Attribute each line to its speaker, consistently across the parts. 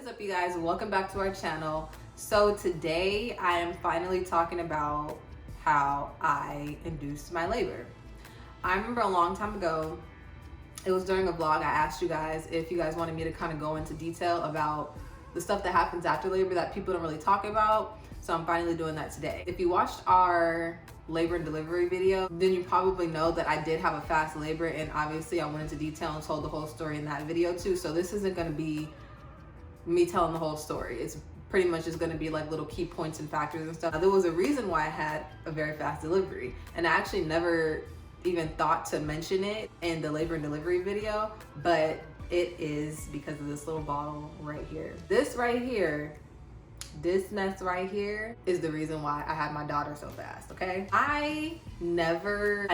Speaker 1: is up, you guys? Welcome back to our channel. So today I am finally talking about how I induced my labor. I remember a long time ago, it was during a vlog, I asked you guys if you guys wanted me to kind of go into detail about the stuff that happens after labor that people don't really talk about. So I'm finally doing that today. If you watched our labor and delivery video, then you probably know that I did have a fast labor, and obviously I went into detail and told the whole story in that video too. So this isn't going to be me telling the whole story. It's pretty much just going to be like little key points and factors and stuff. There was a reason why I had a very fast delivery, and I actually never even thought to mention it in the labor and delivery video, but it is because of this little bottle right here. This right here, this mess right here is the reason why I had my daughter so fast, okay? I never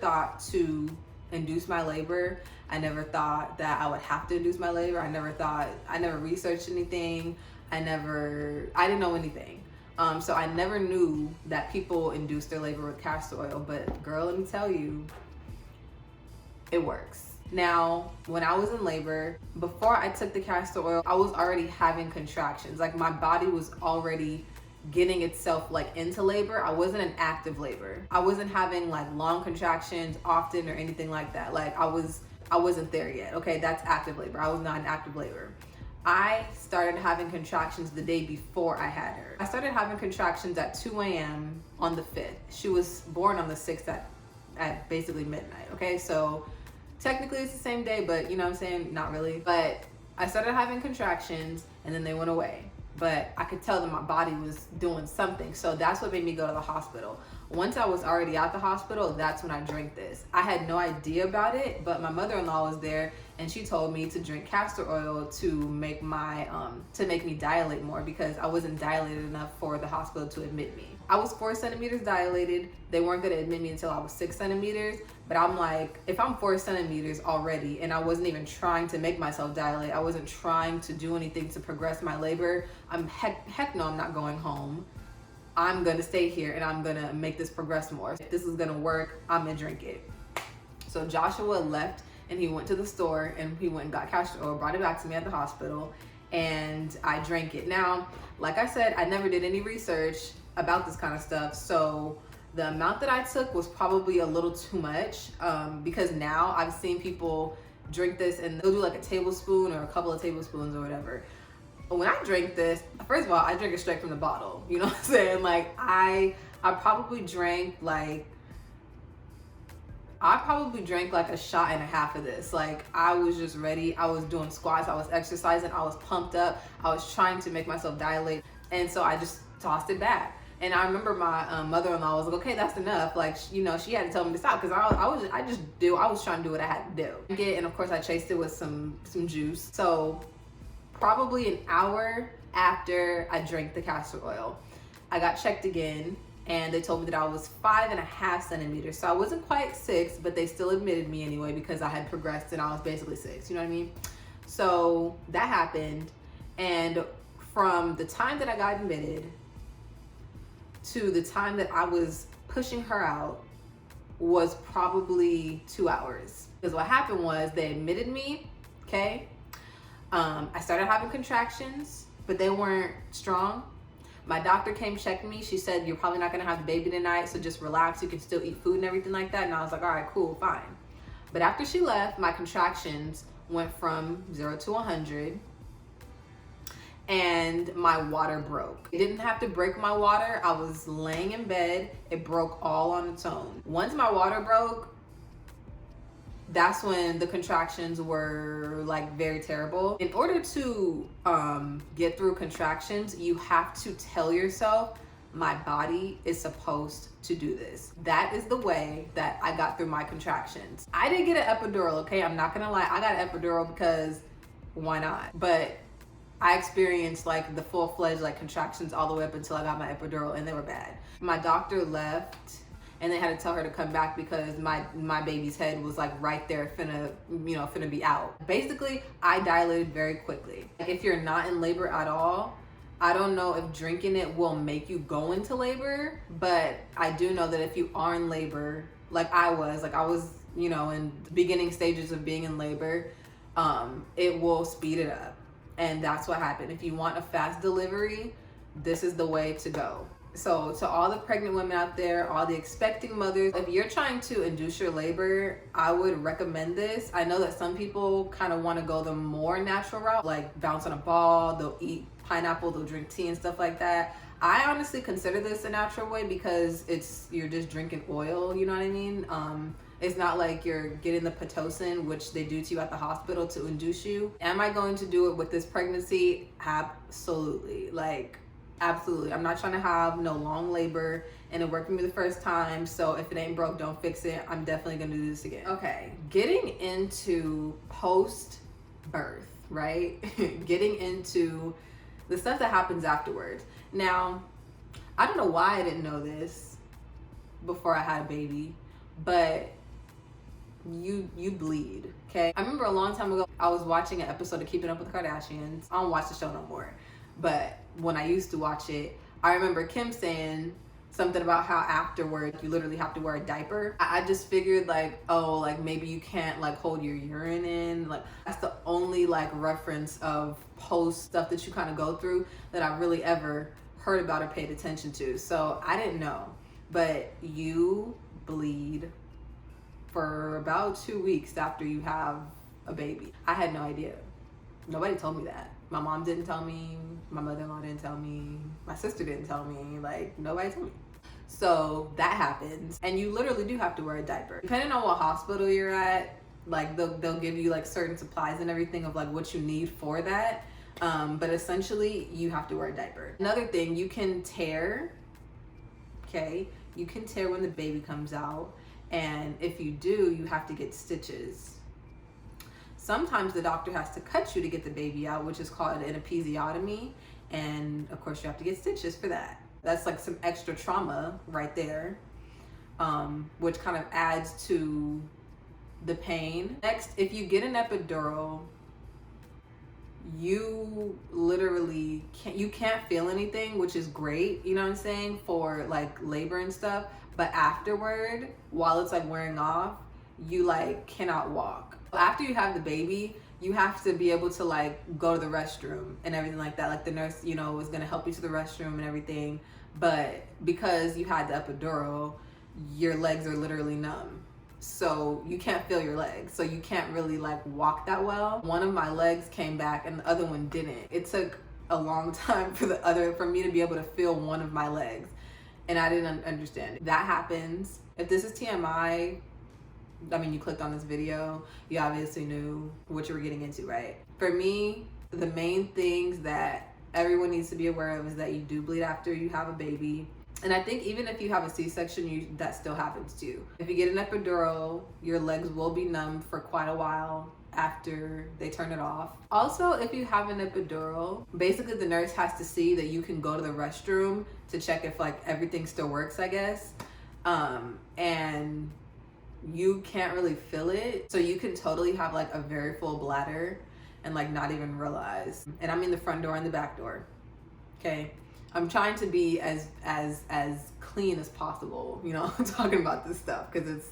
Speaker 1: thought to induce my labor. I never thought that I would have to induce my labor. I never researched anything. I didn't know anything. So I never knew that people induce their labor with castor oil, but girl, let me tell you, it works. Now, when I was in labor, before I took the castor oil, I was already having contractions. Like my body was already getting itself like into labor. I wasn't in active labor. I wasn't having like long contractions often or anything like that. Like I wasn't there yet. Okay, that's active labor. I was not in active labor. I started having contractions the day before I had her. I started having contractions at 2 a.m. on the 5th. She was born on the 6th at basically midnight. Okay, so technically it's the same day, but you know what I'm saying? Not really. But I started having contractions and then they went away. But I could tell that my body was doing something. So that's what made me go to the hospital. Once I was already at the hospital, that's when I drank this. I had no idea about it, but my mother-in-law was there and she told me to drink castor oil to make me dilate more, because I wasn't dilated enough for the hospital to admit me. I was 4 centimeters dilated. They weren't gonna admit me until I was 6 centimeters. But I'm like, if I'm 4 centimeters already and I wasn't even trying to make myself dilate, I wasn't trying to do anything to progress my labor, heck no, I'm not going home. I'm gonna stay here and I'm gonna make this progress more. If this is gonna work, I'm gonna drink it. So Joshua left and he went to the store and he went and got castor oil, brought it back to me at the hospital, and I drank it. Now, like I said, I never did any research about this kind of stuff, so the amount that I took was probably a little too much, because now I've seen people drink this and they'll do like a tablespoon or a couple of tablespoons or whatever. When I drank this, first of all, I drank it straight from the bottle. You know what I'm saying? Like I probably drank like a shot and a half of this. Like I was just ready. I was doing squats, I was exercising, I was pumped up, I was trying to make myself dilate, and so I just tossed it back. And I remember my mother-in-law was like, okay, that's enough. Like, you know, she had to tell me to stop, because I was trying to do what I had to do. And of course I chased it with some juice. So probably an hour after I drank the castor oil, I got checked again and they told me that I was 5.5 centimeters. So I wasn't quite 6, but they still admitted me anyway because I had progressed and I was basically 6, you know what I mean? So that happened, and from the time that I got admitted to the time that I was pushing her out was probably 2 hours. Because what happened was they admitted me, okay? I started having contractions, but they weren't strong. My doctor came check me. She said, you're probably not gonna have the baby tonight, so just relax. You can still eat food and everything like that. And I was like, all right, cool, fine. But after she left, my contractions went from 0 to 100. And my water broke. It didn't have to break my water. I was laying in bed. It broke all on its own. Once my water broke, that's when the contractions were like very terrible. In order to get through contractions, you have to tell yourself, my body is supposed to do this. That is the way that I got through my contractions. I didn't get an epidural, okay? I'm not gonna lie. I got an epidural because why not? But I experienced like the full-fledged like contractions all the way up until I got my epidural, and they were bad. My doctor left and they had to tell her to come back because my baby's head was like right there finna be out. Basically, I dilated very quickly. Like if you're not in labor at all, I don't know if drinking it will make you go into labor, but I do know that if you are in labor, like I was, you know, in the beginning stages of being in labor, it will speed it up. And that's what happened. If you want a fast delivery, this is the way to go. So to all the pregnant women out there, all the expecting mothers, if you're trying to induce your labor, I would recommend this. I know that some people kind of want to go the more natural route, like bounce on a ball, they'll eat pineapple, they'll drink tea and stuff like that. I honestly consider this a natural way because you're just drinking oil, you know what I mean? It's not like you're getting the Pitocin, which they do to you at the hospital to induce you. Am I going to do it with this pregnancy? Absolutely. Absolutely. I'm not trying to have no long labor and it worked for me the first time. So if it ain't broke, don't fix it. I'm definitely going to do this again. Okay. Getting into post-birth, right? Getting into the stuff that happens afterwards. Now, I don't know why I didn't know this before I had a baby, but you bleed, okay? I remember a long time ago, I was watching an episode of Keeping Up with the Kardashians. I don't watch the show no more. But when I used to watch it, I remember Kim saying something about how afterward you literally have to wear a diaper. I just figured maybe you can't hold your urine in. That's the only reference of post stuff that you kind of go through that I really ever heard about or paid attention to. So I didn't know, but you bleed for about 2 weeks after you have a baby. I had no idea. Nobody told me that. My mom didn't tell me, my mother-in-law didn't tell me, my sister didn't tell me, nobody told me. So that happens, and you literally do have to wear a diaper. Depending on what hospital you're at, they'll give you certain supplies and everything of what you need for that. But essentially you have to wear a diaper. Another thing, you can tear, okay? You can tear when the baby comes out, and if you do, you have to get stitches. Sometimes the doctor has to cut you to get the baby out, which is called an episiotomy. And of course you have to get stitches for that. That's some extra trauma right there, which kind of adds to the pain. Next, if you get an epidural, you literally can't feel anything, which is great, you know what I'm saying, for labor and stuff. But afterward, while it's wearing off, you cannot walk. After you have the baby, you have to be able to go to the restroom and everything like that. The nurse, is going to help you to the restroom and everything. But because you had the epidural, your legs are literally numb. So you can't feel your legs. So you can't really walk that well. One of my legs came back and the other one didn't. It took a long time for me to be able to feel one of my legs. And I didn't understand it. That happens. If this is TMI, you clicked on this video, you obviously knew what you were getting into, right? For me, the main things that everyone needs to be aware of is that you do bleed after you have a baby. And I think even if you have a C-section, that still happens too. If you get an epidural, your legs will be numb for quite a while after they turn it off. Also, if you have an epidural, basically the nurse has to see that you can go to the restroom to check if everything still works, I guess. And you can't really feel it, so you can totally have a very full bladder and not even realize. And I mean the front door and the back door, okay? I'm trying to be as clean as possible, talking about this stuff, because it's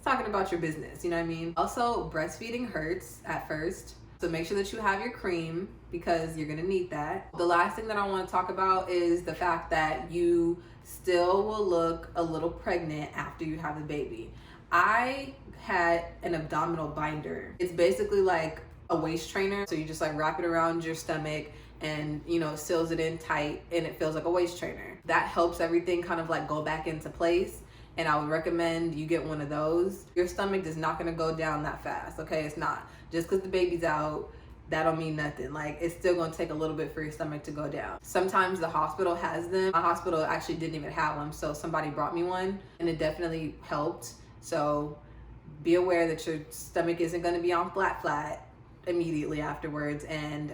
Speaker 1: talking about your business, you know what I mean? Also, breastfeeding hurts at first, so make sure that you have your cream because you're gonna need that. The last thing that I want to talk about is the fact that you still will look a little pregnant after you have the baby. I had an abdominal binder. It's basically a waist trainer. So you just wrap it around your stomach and seals it in tight, and it feels like a waist trainer. That helps everything kind of go back into place. And I would recommend you get one of those. Your stomach is not gonna go down that fast, okay? It's not. Just because the baby's out, that don't mean nothing. It's still gonna take a little bit for your stomach to go down. Sometimes the hospital has them. My hospital actually didn't even have them, so somebody brought me one, and it definitely helped. So be aware that your stomach isn't going to be on flat immediately afterwards, and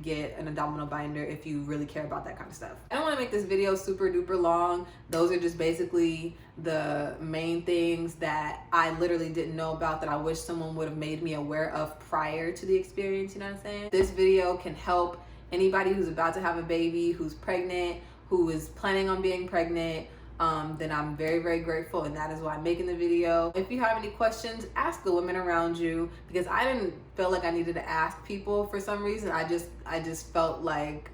Speaker 1: get an abdominal binder if you really care about that kind of stuff. I don't want to make this video super duper long. Those are just basically the main things that I literally didn't know about that I wish someone would have made me aware of prior to the experience, you know what I'm saying? This video can help anybody who's about to have a baby, who's pregnant, who is planning on being pregnant, then I'm very, very grateful, and that is why I'm making the video. If you have any questions, ask the women around you, because I didn't feel like I needed to ask people for some reason. I just felt like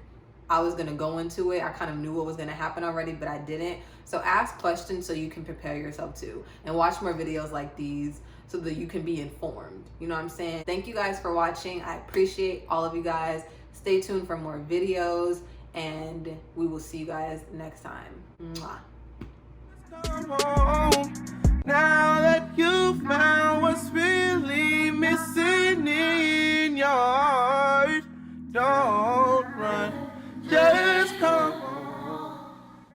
Speaker 1: I was gonna go into it. I kind of knew what was gonna happen already, but I didn't. So ask questions so you can prepare yourself too, and watch more videos like these so that you can be informed. You know what I'm saying? Thank you guys for watching. I appreciate all of you guys. Stay tuned for more videos, and we will see you guys next time. Mwah.
Speaker 2: Now that you've